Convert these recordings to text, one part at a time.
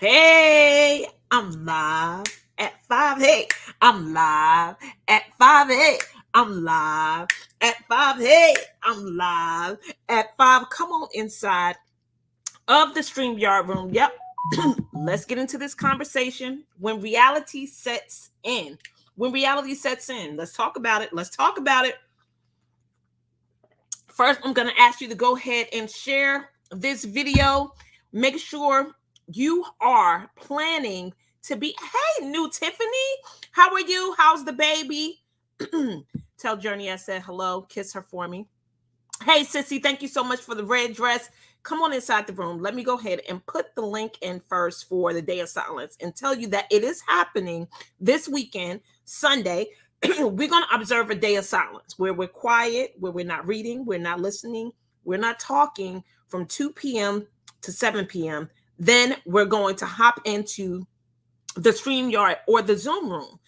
Hey, I'm live at 5. Hey, I'm live at 5. Hey, I'm live at 5. Hey, I'm live at 5. Come on inside of the StreamYard room. Yep. Let's get into this conversation. When reality sets in. When reality sets in. Let's talk about it. Let's talk about it. First, I'm going to ask you to go ahead and share this video. Make sure you are planning to be. Hey, new Tiffany, how are you? How's the baby? Tell Journey I said hello. Kiss her for me. Hey, Sissy, thank you so much for the red dress. Come on inside the room. Let me go ahead and put the link in first for the Day of Silence and tell you that it is happening this weekend, Sunday. We're going to observe a day of silence where we're quiet, where we're not reading, we're not listening, we're not talking from 2 p.m. to 7 p.m. Then we're going to hop into the StreamYard or the Zoom room.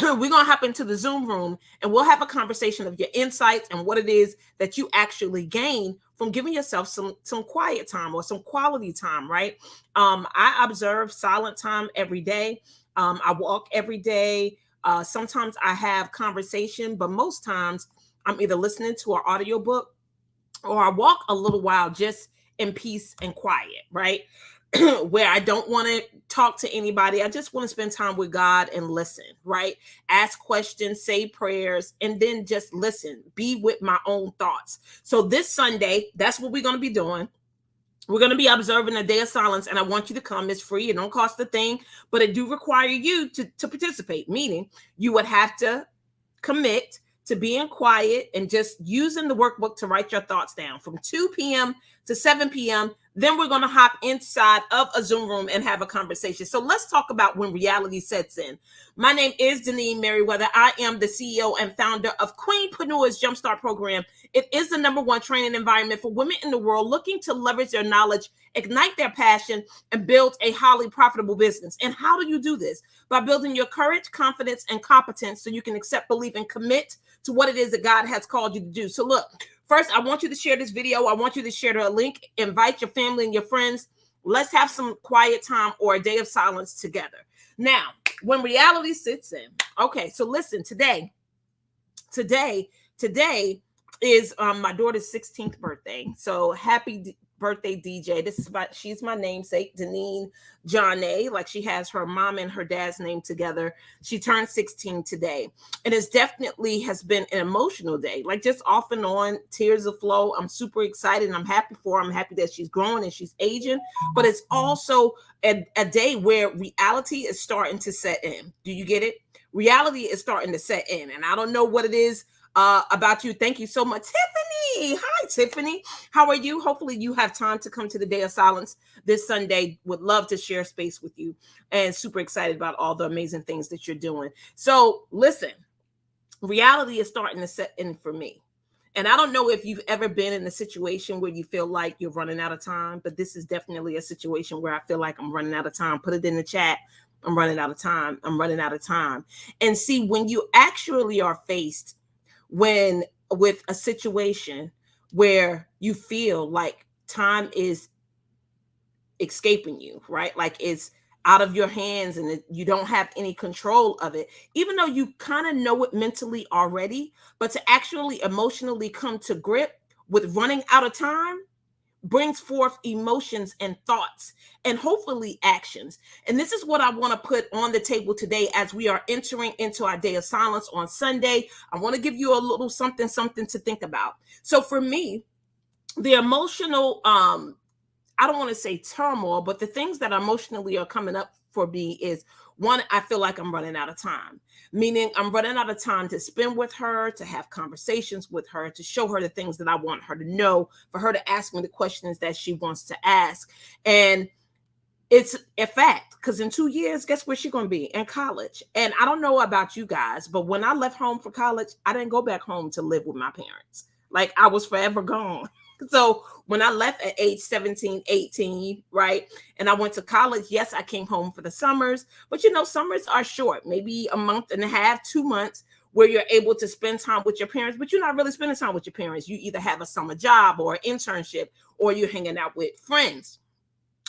We're going to hop into the Zoom room and we'll have a conversation of your insights and what it is that you actually gain from giving yourself some quiet time or some quality time, right? I observe silent time every day. I walk every day. Sometimes I have conversation, but most times I'm either listening to an audiobook or I walk a little while just in peace and quiet, right? Where I don't want to talk to anybody. I just want to spend time with God and listen, right? Ask questions, say prayers, and then just listen, be with my own thoughts. So this Sunday, that's what we're going to be doing. We're going to be observing a day of silence, and I want you to come. It's free. It don't cost a thing, but it do require you to participate, meaning you would have to commit to being quiet and just using the workbook to write your thoughts down from 2 p.m. to 7 p.m. Then we're going to hop inside of a Zoom room and have a conversation. So let's talk about when reality sets in. My name is Deneen Merriweather. I am the CEO and founder of Queenpreneur's Jumpstart Program. It is the #1 training environment for women in the world looking to leverage their knowledge, ignite their passion, and build a highly profitable business. And how do you do this? By building your courage, confidence, and competence so you can accept, believe, and commit to what it is that God has called you to do. So look, first, I want you to share this video. I want you to share the link, invite your family and your friends. Let's have some quiet time or a day of silence together. Now, when reality sits in, okay, so listen, today is my daughter's 16th birthday. So happy birthday, DJ. She's my namesake, Deneen Johnny. Like she has her mom and her dad's name together. She turned 16 today. And it's definitely has been an emotional day, like just off and on, tears of flow. I'm super excited and I'm happy for her. I'm happy that she's growing and she's aging, but it's also a day where reality is starting to set in. Do you get it? Reality is starting to set in. And I don't know what it is about you. Thank you so much, Tiffany. Hi, Tiffany. How are you? Hopefully, you have time to come to the Day of Silence this Sunday. Would love to share space with you and super excited about all the amazing things that you're doing. So, listen, reality is starting to set in for me. And I don't know if you've ever been in a situation where you feel like you're running out of time, but this is definitely a situation where I feel like I'm running out of time. Put it in the chat. I'm running out of time. I'm running out of time. And see, when you actually are faced when with a situation where you feel like time is escaping you, right? Like it's out of your hands and you don't have any control of it, even though you kind of know it mentally already, but to actually emotionally come to grip with running out of time brings forth emotions and thoughts and hopefully actions. And this is what I want to put on the table today as we are entering into our day of silence on Sunday. I want to give you a little something to think about. So for me, the emotional I don't want to say turmoil, but the things that emotionally are coming up for me is one, I feel like I'm running out of time, meaning I'm running out of time to spend with her, to have conversations with her, to show her the things that I want her to know, for her to ask me the questions that she wants to ask. And it's a fact because in 2 years, guess where she's going to be? In college. And I don't know about you guys, but when I left home for college, I didn't go back home to live with my parents. Like I was forever gone. So when I left at age 17, 18, right, and I went to college, yes, I came home for the summers, but summers are short, maybe a month and a half, 2 months, where you're able to spend time with your parents, but you're not really spending time with your parents. You either have a summer job or an internship, or you're hanging out with friends.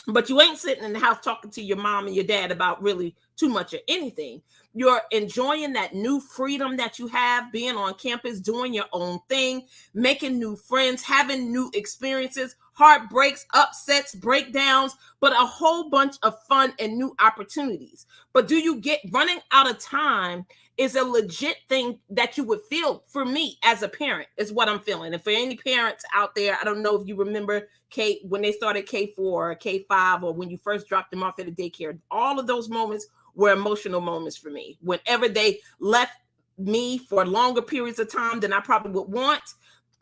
but you ain't sitting in the house talking to your mom and your dad about really too much of anything. You're enjoying that new freedom that you have, being on campus, doing your own thing, making new friends, having new experiences, heartbreaks, upsets, breakdowns, but a whole bunch of fun and new opportunities. But do you get running out of time is a legit thing that you would feel. For me as a parent is what I'm feeling. And for any parents out there, I don't know if you remember Kate when they started K4 or K5, or when you first dropped them off at a daycare, all of those moments were emotional moments for me. Whenever they left me for longer periods of time than I probably would want,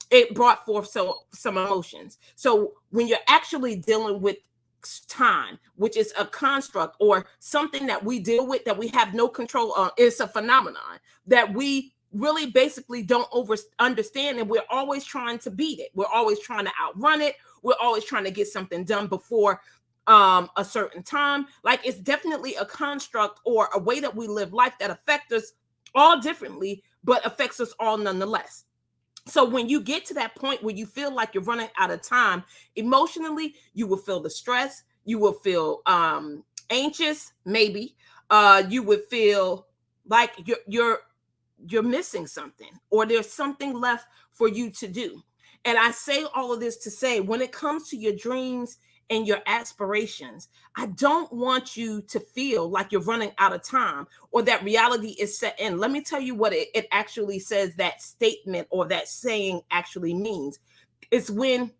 it brought forth some emotions. So when you're actually dealing with time, which is a construct or something that we deal with that we have no control on, it's a phenomenon that we really basically don't understand, and we're always trying to beat it. We're always trying to outrun it. We're always trying to get something done before a certain time. Like, it's definitely a construct or a way that we live life that affects us all differently, but affects us all nonetheless. So when you get to that point where you feel like you're running out of time emotionally, you will feel the stress, you will feel anxious, maybe you would feel like you're missing something, or there's something left for you to do. And I say all of this to say, when it comes to your dreams and your aspirations, I don't want you to feel like you're running out of time or that reality is set in. Let me tell you what it actually says, that statement or that saying actually means. It's when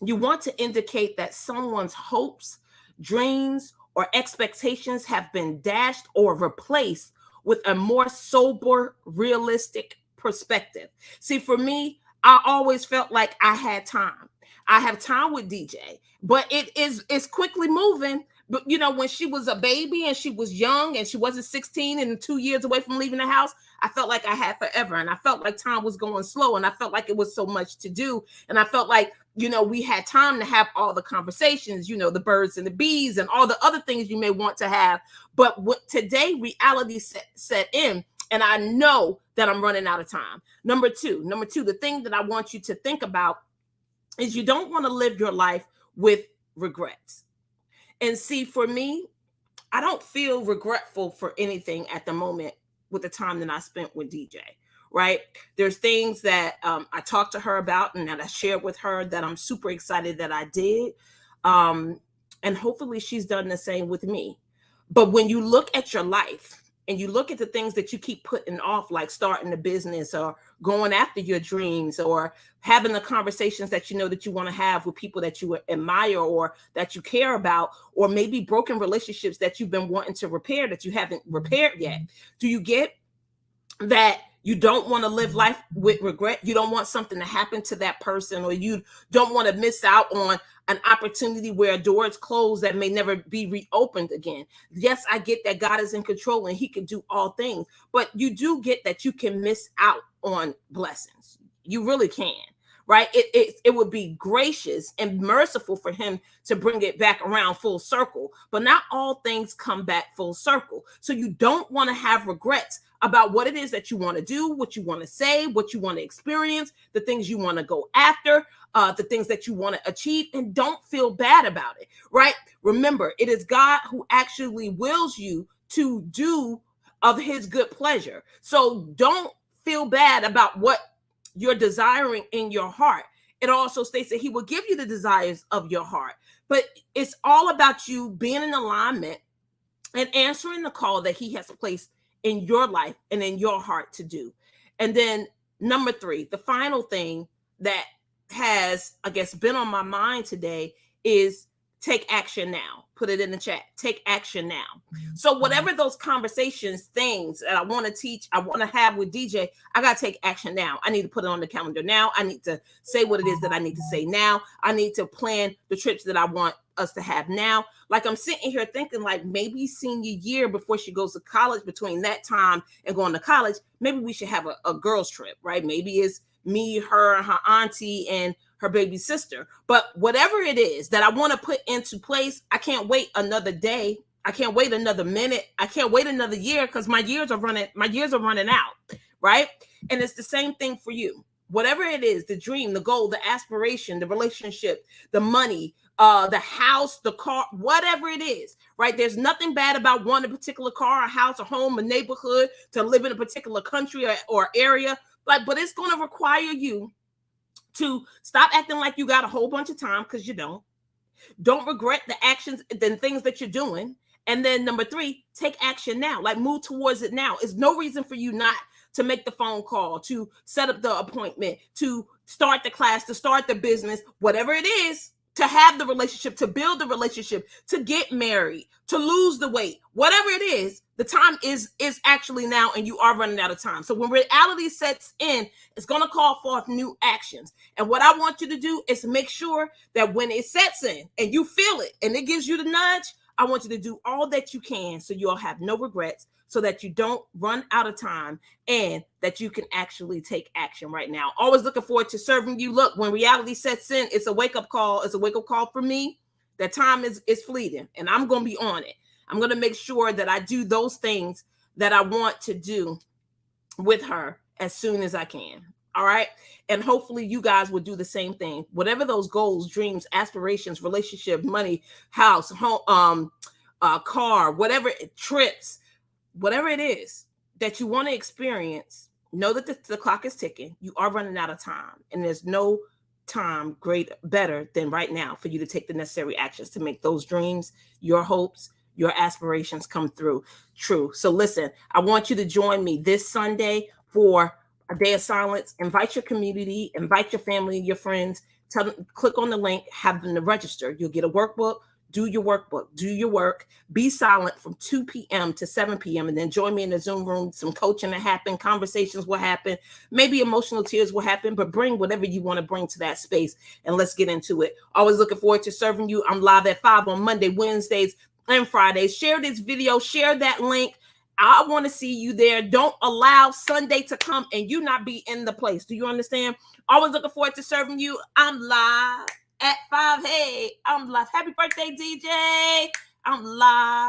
you want to indicate that someone's hopes, dreams, or expectations have been dashed or replaced with a more sober, realistic perspective. See, for me, I always felt like I had time. I have time with DJ, but it's quickly moving. But you know, when she was a baby and she was young and she wasn't 16 and 2 years away from leaving the house, I felt like I had forever, and I felt like time was going slow, and I felt like it was so much to do, and I felt like, you know, we had time to have all the conversations, you know, the birds and the bees and all the other things you may want to have. But what today reality set in, and I know that I'm running out of time. Number two, the thing that I want you to think about is you don't want to live your life with regrets. And see, for me, I don't feel regretful for anything at the moment with the time that I spent with DJ, right? There's things that I talked to her about and that I shared with her that I'm super excited that I did. And hopefully she's done the same with me. But when you look at your life and you look at the things that you keep putting off, like starting a business or going after your dreams or having the conversations that you know that you want to have with people that you admire or that you care about, or maybe broken relationships that you've been wanting to repair that you haven't repaired yet. Do you get that? You don't want to live life with regret. You don't want something to happen to that person, or you don't want to miss out on an opportunity where a door is closed that may never be reopened again. Yes, I get that God is in control and he can do all things, but you do get that you can miss out on blessings. You really can, right? It would be gracious and merciful for him to bring it back around full circle, but not all things come back full circle. So you don't want to have regrets about what it is that you want to do, what you want to say, what you want to experience, the things you want to go after, the things that you want to achieve, and don't feel bad about it, right? Remember, it is God who actually wills you to do of his good pleasure. So don't feel bad about what you're desiring in your heart. It also states that he will give you the desires of your heart, but it's all about you being in alignment and answering the call that he has placed in your life and in your heart to do. And then number three, the final thing that has, I guess, been on my mind today is take action now. Put it in the chat. Take action now. So whatever those conversations, things that I want to teach, I want to have with DJ, I got to take action now. I need to put it on the calendar now. I need to say what it is that I need to say now. I need to plan the trips that I want us to have now. Like, I'm sitting here thinking, like, maybe senior year before she goes to college, between that time and going to college, maybe we should have a girls trip, right? Maybe it's me, her auntie, and her baby sister. But whatever it is that I want to put into place, I can't wait another day. I can't wait another minute. I can't wait another year, because my years are running out, right? And it's the same thing for you. Whatever it is, the dream, the goal, the aspiration, the relationship, the money, the house, the car, whatever it is, right? There's nothing bad about wanting a particular car, a house, a home, a neighborhood, to live in a particular country or area. But it's going to require you to stop acting like you got a whole bunch of time, because you don't. Don't regret the actions and things that you're doing. And then number 3, take action now. Like, move towards it now. There's no reason for you not to make the phone call, to set up the appointment, to start the class, to start the business, whatever it is, to have the relationship, to build the relationship, to get married, to lose the weight, whatever it is. The time is actually now, and you are running out of time. So when reality sets in, it's going to call forth new actions. And what I want you to do is make sure that when it sets in and you feel it and it gives you the nudge, I want you to do all that you can so you'll have no regrets, so that you don't run out of time, and that you can actually take action right now. Always looking forward to serving you. Look, when reality sets in, it's a wake-up call. It's a wake-up call for me. That time is fleeting, and I'm going to be on it. I'm going to make sure that I do those things that I want to do with her as soon as I can. All right. And hopefully you guys will do the same thing. Whatever those goals, dreams, aspirations, relationship, money, house, home, car, whatever, trips, whatever it is that you want to experience, know that the clock is ticking. You are running out of time, and there's no time better than right now for you to take the necessary actions to make those dreams, your hopes, your aspirations come true. So listen, I want you to join me this Sunday for a day of silence. Invite your community, invite your family, your friends. Tell them, click on the link, have them to register. You'll get a workbook. Do your workbook, do your work, be silent from 2 p.m. to 7 p.m. and then join me in the Zoom room. Some coaching will happen, conversations will happen, maybe emotional tears will happen, but bring whatever you want to bring to that space, and let's get into it. Always looking forward to serving you. I'm live at 5 on Monday, Wednesdays, and Fridays. Share this video, share that link. I want to see you there. Don't allow Sunday to come and you not be in the place. Do you understand? Always looking forward to serving you. I'm live at 5. Hey, I'm live. Happy birthday, DJ. I'm live.